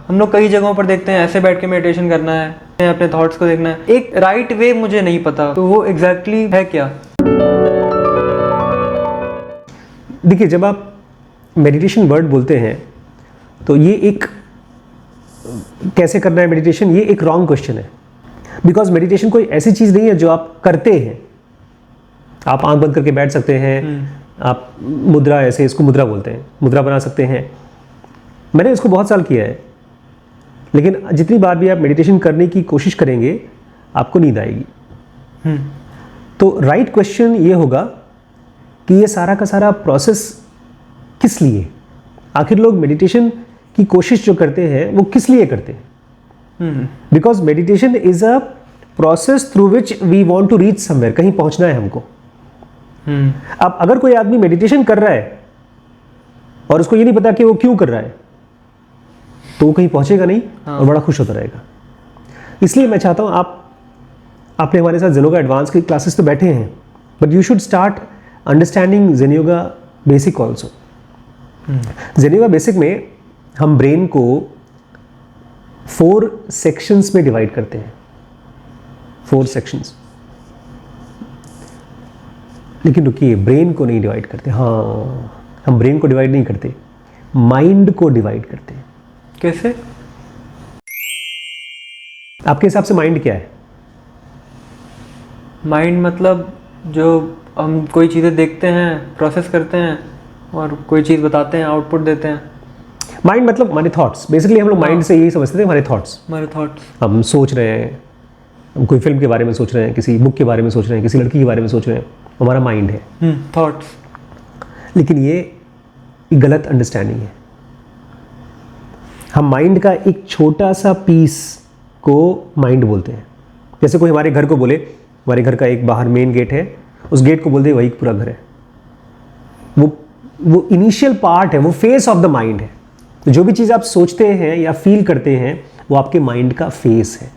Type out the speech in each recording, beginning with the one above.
हम लोग कई जगहों पर देखते हैं ऐसे बैठ के मेडिटेशन करना है, अपने थॉट्स को देखना है, एक राइट वे मुझे नहीं पता, तो वो एग्जैक्टली है क्या? देखिए, जब आप मेडिटेशन वर्ड बोलते हैं तो ये एक कैसे करना है मेडिटेशन, ये एक रॉन्ग क्वेश्चन है। बिकॉज मेडिटेशन कोई ऐसी चीज़ नहीं है जो आप करते हैं। आप आंख बंद करके बैठ सकते हैं, आप मुद्रा, ऐसे इसको मुद्रा बोलते हैं, मुद्रा बना सकते हैं। मैंने इसको बहुत साल किया है, लेकिन जितनी बार भी आप मेडिटेशन करने की कोशिश करेंगे आपको नींद आएगी। तो राइट क्वेश्चन ये होगा कि ये सारा का सारा प्रोसेस किस लिए, आखिर लोग मेडिटेशन की कोशिश जो करते हैं वो किस लिए करते हैं? Because meditation is a process through which we want to reach somewhere, कहीं पहुंचना है हमको। अब अगर कोई आदमी मेडिटेशन कर रहा है और उसको ये नहीं पता कि वो क्यों कर रहा है, तो वो कहीं पहुंचेगा नहीं और बड़ा खुश होता रहेगा। इसलिए मैं चाहता हूं आपने हमारे साथ ज़ेन योगा एडवांस की क्लासेस तो बैठे हैं, but you should start understanding Zen yoga basic also. Zen yoga basic में हम ब्रेन को 4 सेक्शंस में डिवाइड करते हैं, 4 सेक्शंस। लेकिन रुकिए, ब्रेन को नहीं डिवाइड करते। हाँ, हम ब्रेन को डिवाइड नहीं करते, माइंड को डिवाइड करते हैं। कैसे? आपके हिसाब से माइंड क्या है? माइंड मतलब जो हम कोई चीज़ें देखते हैं, प्रोसेस करते हैं और कोई चीज़ बताते हैं, आउटपुट देते हैं। माइंड मतलब हमारे थॉट्स। बेसिकली हम लोग माइंड से यही समझते थे, हमारे थॉट्स। हमारे थॉट्स, हम सोच रहे हैं, हम कोई फिल्म के बारे में सोच रहे हैं, किसी बुक के बारे में सोच रहे हैं, किसी लड़की के बारे में सोच रहे हैं, हमारा माइंड है, थॉट्स। लेकिन ये गलत अंडरस्टैंडिंग है। हम माइंड का एक छोटा सा पीस को माइंड बोलते हैं। जैसे कोई हमारे घर को बोले, हमारे घर का एक बाहर मेन गेट है, उस गेट को बोलते हैं वही पूरा घर है। वो इनिशियल पार्ट है, वो फेस ऑफ द माइंड है। तो जो भी चीज़ आप सोचते हैं या फील करते हैं वो आपके माइंड का फेस है।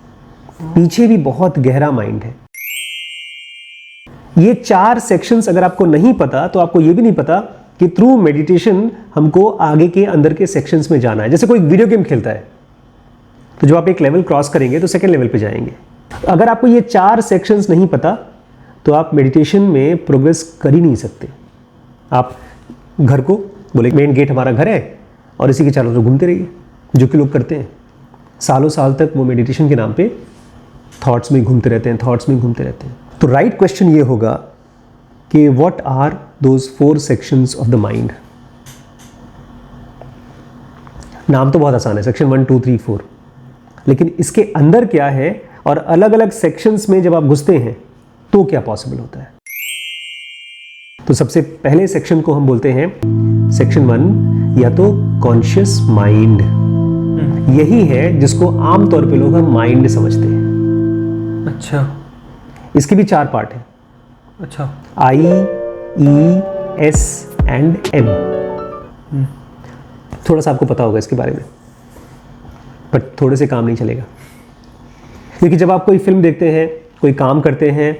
पीछे भी बहुत गहरा माइंड है। ये 4 सेक्शंस अगर आपको नहीं पता तो आपको ये भी नहीं पता कि थ्रू मेडिटेशन हमको आगे के अंदर के सेक्शंस में जाना है। जैसे कोई वीडियो गेम खेलता है, तो जब आप एक लेवल क्रॉस करेंगे तो सेकंड लेवल पे जाएंगे। अगर आपको ये 4 सेक्शंस नहीं पता तो आप मेडिटेशन में प्रोग्रेस कर ही नहीं सकते। आप घर को बोले मेन गेट हमारा घर है और इसी के चारों तरफ घूमते रहिए, जो कि लोग करते हैं। सालों साल तक वो मेडिटेशन के नाम पे थॉट्स में घूमते रहते हैं, थॉट्स में घूमते रहते हैं। तो राइट क्वेश्चन ये होगा कि what are those 4 sections of the mind. नाम तो बहुत आसान है, सेक्शन 1 2 3 4, लेकिन इसके अंदर क्या है और अलग अलग सेक्शंस में जब आप घुसते हैं तो क्या पॉसिबल होता है। तो सबसे पहले सेक्शन को हम बोलते हैं सेक्शन 1, या तो कॉन्शियस माइंड। यही है जिसको आमतौर पे लोग हम माइंड समझते हैं। अच्छा, इसके भी 4 पार्ट हैं। अच्छा, I, E, S and M। थोड़ा सा आपको पता होगा इसके बारे में, बट थोड़े से काम नहीं चलेगा। क्योंकि जब आप कोई फिल्म देखते हैं, कोई काम करते हैं,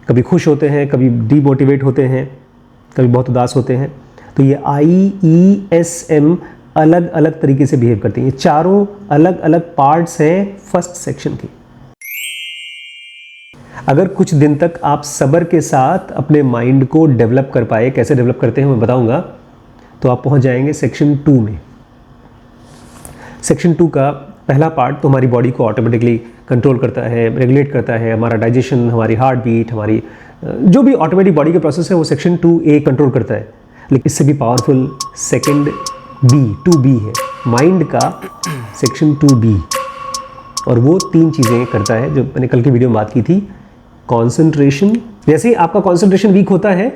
कभी खुश होते हैं, कभी डीमोटिवेट होते हैं, कभी बहुत उदास होते हैं, तो ये I, E, S, M अलग अलग तरीके से बिहेव करती हैं। ये चारों अलग अलग पार्ट्स हैं फर्स्ट सेक्शन की। अगर कुछ दिन तक आप सब्र के साथ अपने माइंड को डेवलप कर पाए, कैसे डेवलप करते हैं मैं बताऊंगा, तो आप पहुंच जाएंगे सेक्शन 2 में। सेक्शन 2 का पहला पार्ट तो हमारी बॉडी को ऑटोमेटिकली कंट्रोल करता है, रेगुलेट करता है। हमारा डाइजेशन, हमारी हार्ट बीट, हमारी जो भी ऑटोमेटिक बॉडी के प्रोसेस है वो सेक्शन 2A कंट्रोल करता है। लेकिन इससे भी पावरफुल सेकेंड B 2B है, माइंड का सेक्शन 2B, और वो 3 चीज़ें करता है जो मैंने कल की वीडियो में बात की थी। कॉन्सेंट्रेशन, जैसे ही आपका कॉन्सेंट्रेशन वीक होता है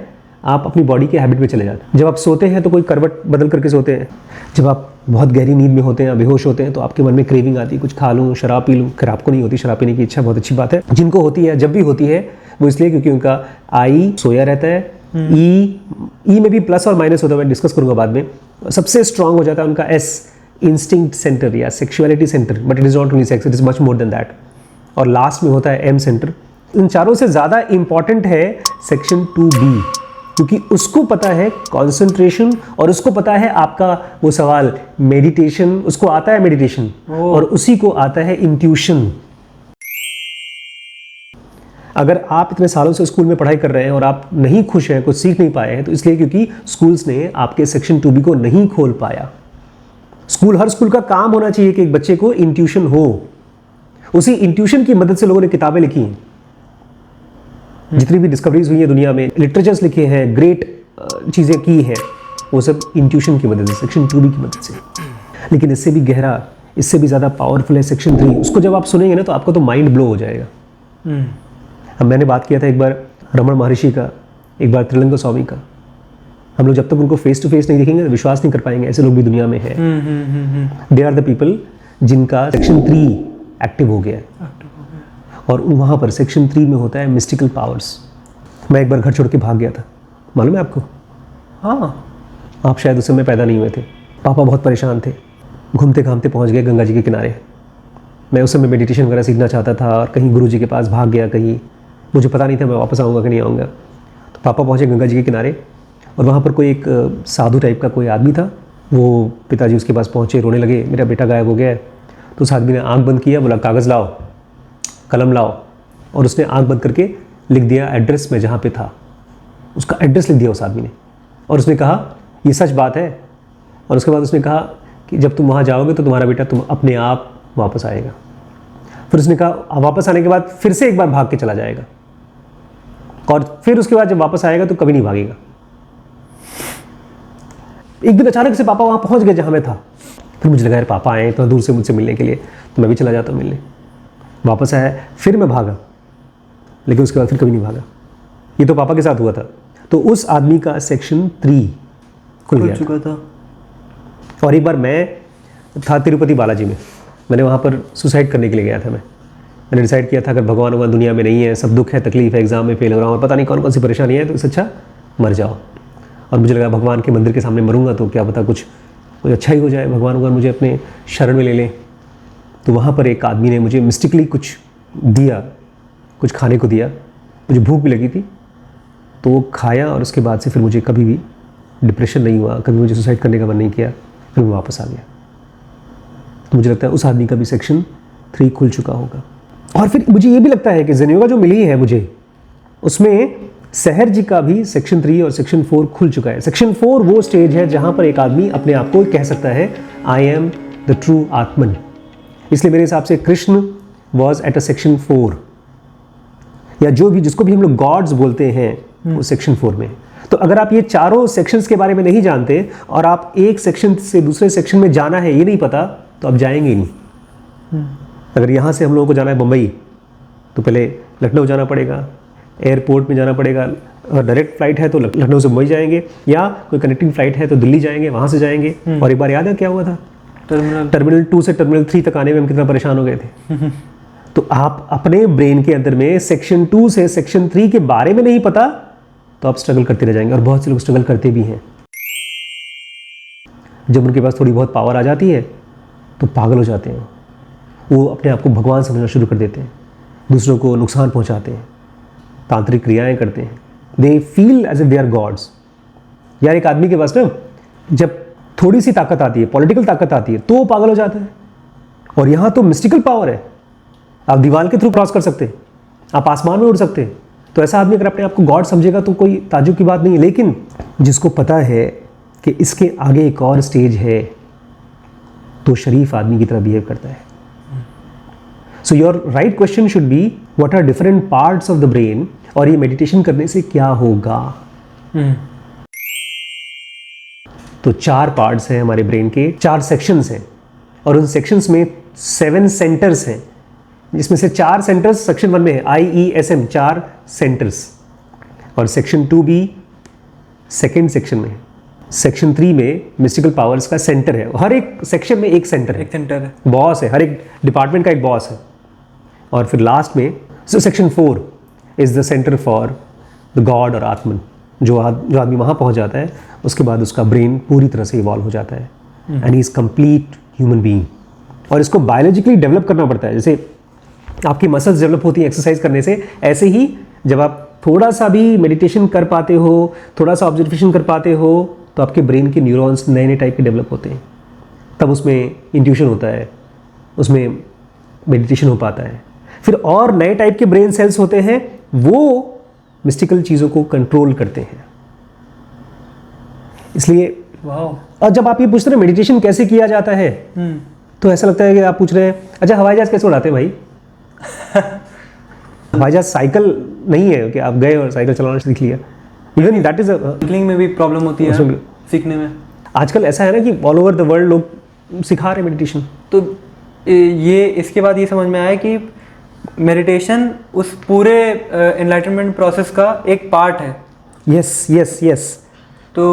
आप अपनी बॉडी के हैबिट में चले जाते हैं। जब आप सोते हैं तो कोई करवट बदल करके सोते हैं। जब आप बहुत गहरी नींद में होते हैं, बेहोश होते हैं, तो आपके मन में क्रेविंग आती है, कुछ खा लूँ, शराब पी लूँ। खैर आपको नहीं होती शराब पीने की इच्छा, बहुत अच्छी बात है। जिनको होती है, जब भी होती है, वो इसलिए क्योंकि उनका I सोया रहता है, E में भी प्लस और माइनस होता है, मैं डिस्कस करूँगा बाद में। सबसे स्ट्रांग हो जाता है उनका S, इंस्टिंक्ट सेंटर या sexuality centre, but it is not only sex, it is much more than that. और लास्ट में होता है M सेंटर। इन चारों से ज़्यादा इंपॉर्टेंट है सेक्शन 2B, क्योंकि उसको पता है कंसंट्रेशन और उसको पता है आपका वो सवाल मेडिटेशन, उसको आता है मेडिटेशन और उसी को आता है इंट्यूशन। अगर आप इतने सालों से स्कूल में पढ़ाई कर रहे हैं और आप नहीं खुश हैं, कुछ सीख नहीं पाए हैं, तो इसलिए क्योंकि स्कूल्स ने आपके सेक्शन 2B को नहीं खोल पाया। हर स्कूल का काम होना चाहिए कि एक बच्चे को इंट्यूशन हो। उसी इंट्यूशन की मदद से लोगों ने किताबें लिखी हैं, जितनी भी डिस्कवरीज हुई है दुनिया में, लिटरेचर्स लिखे हैं, ग्रेट चीज़ें की हैं, वो सब इंट्यूशन की मदद से, सेक्शन 2B की मदद से। लेकिन इससे भी गहरा, इससे भी ज़्यादा पावरफुल है सेक्शन 3। उसको जब आप सुनेंगे ना तो आपका तो माइंड ब्लो हो जाएगा। अब मैंने बात किया था एक बार रमण महर्षि का, एक बार त्रिलंग स्वामी का। हम लोग जब तक उनको फेस टू फेस नहीं देखेंगे विश्वास नहीं कर पाएंगे, ऐसे लोग भी दुनिया में हैं। दे आर द पीपल जिनका सेक्शन 3 एक्टिव हो गया है और वहाँ पर सेक्शन 3 में होता है मिस्टिकल पावर्स। मैं एक बार घर छोड़ के भाग गया था, मालूम है आपको? हाँ, आप शायद उस समय पैदा नहीं हुए थे। पापा बहुत परेशान थे, घूमते घामते पहुँच गए गंगा जी के किनारे। मैं उस समय मेडिटेशन वगैरह सीखना चाहता था और कहीं गुरु जी के पास भाग गया, कहीं मुझे पता नहीं था मैं वापस आऊँगा कि नहीं आऊँगा। तो पापा पहुँचे गंगा जी के किनारे और वहाँ पर कोई एक साधु टाइप का कोई आदमी था। वो पिताजी उसके पास पहुँचे, रोने लगे, मेरा बेटा गायब हो गया है। तो उस आदमी ने आँख बंद किया, बोला कागज़ लाओ, कलम लाओ, और उसने आँख बंद करके लिख दिया एड्रेस में जहाँ पे था, उसका एड्रेस लिख दिया उस आदमी ने। और उसने कहा ये सच बात है। और उसके बाद उसने कहा कि जब तुम वहाँ जाओगे तो तुम्हारा बेटा तुम अपने आप वापस आएगा। फिर उसने कहा वापस आने के बाद फिर से एक बार भाग के चला जाएगा और फिर उसके बाद जब वापस आएगा तो कभी नहीं भागेगा। एक दिन अचानक से पापा वहाँ पहुँच गए जहाँ मैं था। फिर मुझे लगा यार पापा आए तो दूर से मुझसे मिलने के लिए, तो मैं भी चला जाता हूँ मिलने। वापस आया, फिर मैं भागा, लेकिन उसके बाद फिर कभी नहीं भागा। ये तो पापा के साथ हुआ था। तो उस आदमी का सेक्शन 3 खुल चुका था। और एक बार मैं था तिरुपति बालाजी में, मैंने वहाँ पर सुसाइड करने के लिए गया था। मैंने डिसाइड किया था अगर भगवान वगवान दुनिया में नहीं है, सब दुख है, तकलीफ है, एग्जाम में फेल हो रहा हूँ और पता नहीं कौन कौन सी परेशानी है, तो इससे अच्छा मर जाओ। और मुझे लगा भगवान के मंदिर के सामने मरूंगा तो क्या पता कुछ अच्छा ही हो जाए, भगवान भगवान मुझे अपने शरण में ले लें। तो वहाँ पर एक आदमी ने मुझे मिस्टिकली कुछ दिया, कुछ खाने को दिया। मुझे भूख भी लगी थी तो वो खाया और उसके बाद से फिर मुझे कभी भी डिप्रेशन नहीं हुआ, कभी मुझे सुसाइड करने का मन नहीं किया। फिर मैं वापस आ गया। तो मुझे लगता है उस आदमी का भी सेक्शन 3 खुल चुका होगा। और फिर मुझे ये भी लगता है कि ज़ेन जो मिली है मुझे, उसमें सहर जी का भी सेक्शन 3 और सेक्शन 4 खुल चुका है। सेक्शन 4 वो स्टेज है जहाँ पर एक आदमी अपने आप को कह सकता है आई एम द ट्रू आत्मन। इसलिए मेरे हिसाब से Krishna was at a section 4, या जो भी जिसको भी हम लोग गॉड्स बोलते हैं वो सेक्शन 4 में। तो अगर आप ये चारों सेक्शंस के बारे में नहीं जानते और आप एक सेक्शन से दूसरे सेक्शन में जाना है ये नहीं पता, तो आप जाएंगे ही नहीं। अगर यहाँ से हम लोगों को जाना है बम्बई तो पहले लखनऊ जाना पड़ेगा, एयरपोर्ट में जाना पड़ेगा। अगर डायरेक्ट फ्लाइट है तो लखनऊ से मुंबई जाएंगे, या कोई कनेक्टिंग फ्लाइट है तो दिल्ली जाएंगे, वहाँ से जाएंगे। और एक बार याद है क्या हुआ था, टर्मिनल 2 से टर्मिनल 3 तक आने में हम कितना परेशान हो गए थे। तो आप अपने ब्रेन के अंदर में सेक्शन 2 से सेक्शन 3 के बारे में नहीं पता तो आप स्ट्रगल करते रह जाएंगे। और बहुत से लोग स्ट्रगल करते भी हैं। जब उनके पास थोड़ी बहुत पावर आ जाती है तो पागल हो जाते हैं, वो अपने आप को भगवान समझना शुरू कर देते हैं, दूसरों को नुकसान पहुंचाते हैं, तांत्रिक क्रियाएं करते हैं। They feel as if they are gods. यार एक आदमी के पास ना जब थोड़ी सी ताकत आती है, पॉलिटिकल ताकत आती है, तो वो पागल हो जाता है। और यहाँ तो मिस्टिकल पावर है, आप दीवार के थ्रू क्रॉस कर सकते हैं, आप आसमान में उड़ सकते हैं। तो ऐसा आदमी अगर अपने आप को गॉड समझेगा तो कोई ताज्जुब की बात नहीं है। लेकिन जिसको पता है कि इसके आगे एक और स्टेज है तो शरीफ आदमी की तरह बिहेव करता है। So your right question should be what are different parts of the brain, और ये मेडिटेशन करने से क्या होगा। तो 4 पार्ट्स हैं हमारे ब्रेन के, 4 सेक्शंस हैं, और उन सेक्शंस में 7 सेंटर्स हैं, जिसमें से 4 सेंटर्स सेक्शन 1 में है, IESM 4 सेंटर्स, और सेक्शन 2B सेकेंड सेक्शन में है। सेक्शन 3 में मिस्टिकल पावर्स का सेंटर है। हर एक सेक्शन में एक सेंटर है, बॉस है, हर एक डिपार्टमेंट का एक बॉस है। और फिर लास्ट में section 4 is the centre for the God और आत्मन। जो आदमी वहाँ पहुँच जाता है उसके बाद उसका ब्रेन पूरी तरह से इवॉल्व हो जाता है and he is complete human being. और इसको बायोलॉजिकली डेवलप करना पड़ता है। जैसे आपकी मसल्स डेवलप होती हैं एक्सरसाइज करने से, ऐसे ही जब आप थोड़ा सा भी मेडिटेशन कर पाते हो, थोड़ा सा ऑब्जर्वेशन कर पाते हो, तो आपके ब्रेन के न्यूरॉन्स नए नए टाइप के डेवलप होते हैं, तब उसमें इंट्यूशन होता है, उसमें मेडिटेशन हो पाता है। फिर और नए टाइप के ब्रेन सेल्स होते हैं, वो मिस्टिकल चीज़ों को कंट्रोल करते हैं। इसलिए वाह। और जब आप ये पूछते हैं मेडिटेशन कैसे किया जाता है, तो ऐसा लगता है कि आप पूछ रहे हैं अच्छा हवाई जहाज कैसे उड़ाते हैं भाई? हवाई जहाज साइकिल नहीं है कि आप गए और साइकिल चलाना सीख लिया। इवन दैट इज साइकिलिंग में भी प्रॉब्लम होती है उसमें भी। सीखने में। आजकल ऐसा है ना कि ऑल ओवर द वर्ल्ड लोग सिखा रहे मेडिटेशन। तो ये इसके बाद ये समझ में आया कि मेडिटेशन उस पूरे एनलाइटनमेंट प्रोसेस का एक पार्ट है। Yes yes yes. तो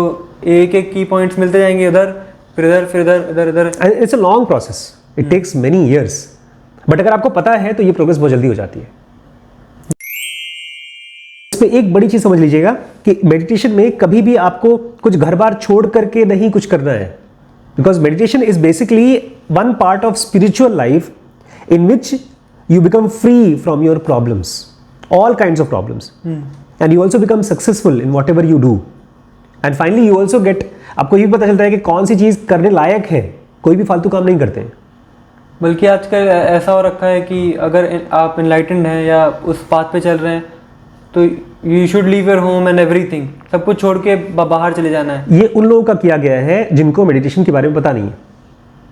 एक एक की पॉइंट्स मिलते जाएंगे, उधर फिर इधर फिर इधर इधर इधर। It's a long process, it takes many years, but अगर आपको पता है तो ये प्रोग्रेस बहुत जल्दी हो जाती है। इस पे एक बड़ी चीज समझ लीजिएगा कि मेडिटेशन में कभी भी आपको कुछ घर बार छोड़ करके नहीं कुछ करना है, because meditation is basically one part of spiritual life in which you become free from your problems, all kinds of problems, and you also become successful in whatever you do, and finally you also get, आपको ये पता चलता है कि कौन सी चीज़ करने लायक है, कोई भी फालतू काम नहीं करते हैं। बल्कि आजकल ऐसा हो रखा है कि अगर आप इनलाइटेंड हैं या उस पाथ पे चल रहे हैं तो you should leave your home and everything, सब कुछ छोड़ के बाहर चले जाना है। ये उन लोगों का किया गया है जिनको मेडिटेशन के बारे में पता नहीं है।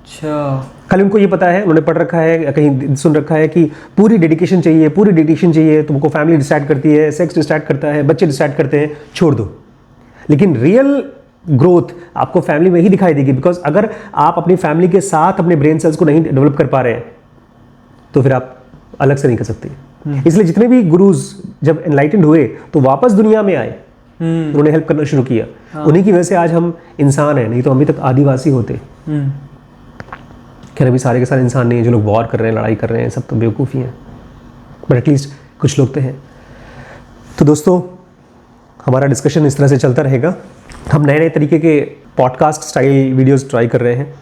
अच्छा। खाली उनको ये पता है, उन्होंने पढ़ रखा है, कहीं सुन रखा है कि पूरी डेडिकेशन चाहिए, पूरी डेडिकेशन चाहिए, तुमको फैमिली डिसाइड करती है, सेक्स डिसाइड करता है, बच्चे डिसाइड करते हैं, छोड़ दो। लेकिन रियल ग्रोथ आपको फैमिली में ही दिखाई देगी, बिकॉज अगर आप अपनी फैमिली के साथ अपने ब्रेन सेल्स को नहीं डेवलप कर पा रहे हैं तो फिर आप अलग से नहीं कर सकते। इसलिए जितने भी गुरुज जब एनलाइटेंड हुए तो वापस दुनिया में आए, उन्होंने हेल्प करना शुरू किया। उन्हीं की वजह से आज हम इंसान हैं, नहीं तो अभी तक आदिवासी होते। खैर अभी सारे के सारे इंसान नहीं है, जो लोग वॉर कर रहे हैं, लड़ाई कर रहे हैं, सब तो बेवकूफ़ी हैं, बट एटलीस्ट कुछ लोग तो हैं। तो दोस्तों हमारा डिस्कशन इस तरह से चलता रहेगा। हम नए नए तरीके के पॉडकास्ट स्टाइल वीडियोस ट्राई कर रहे हैं।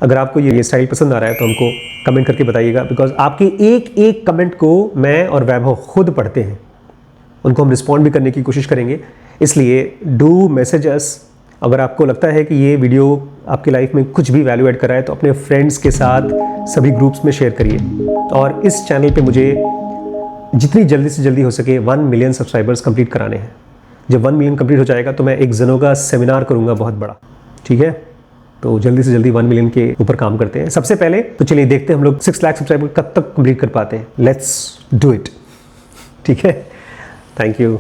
अगर आपको ये स्टाइल पसंद आ रहा है तो हमको कमेंट करके बताइएगा, बिकॉज आपके एक एक कमेंट को मैं और वैभव खुद पढ़ते हैं, उनको हम रिस्पॉन्ड भी करने की कोशिश करेंगे। इसलिए डू मैसेज अस। अगर आपको लगता है कि ये वीडियो आपकी लाइफ में कुछ भी वैल्यू ऐड कर रहा है तो अपने फ्रेंड्स के साथ सभी ग्रुप्स में शेयर करिए। और इस चैनल पे मुझे जितनी जल्दी से जल्दी हो सके 1 मिलियन सब्सक्राइबर्स कंप्लीट कराने हैं। जब 1 मिलियन कंप्लीट हो जाएगा तो मैं एक जनोगा सेमिनार करूँगा बहुत बड़ा, ठीक है? तो जल्दी से जल्दी 1 मिलियन के ऊपर काम करते हैं। सबसे पहले तो चलिए देखते हैं हम लोग 6 लाख सब्सक्राइबर कब तक कंप्लीट कर पाते हैं। लेट्स डू इट, ठीक है? Thank you.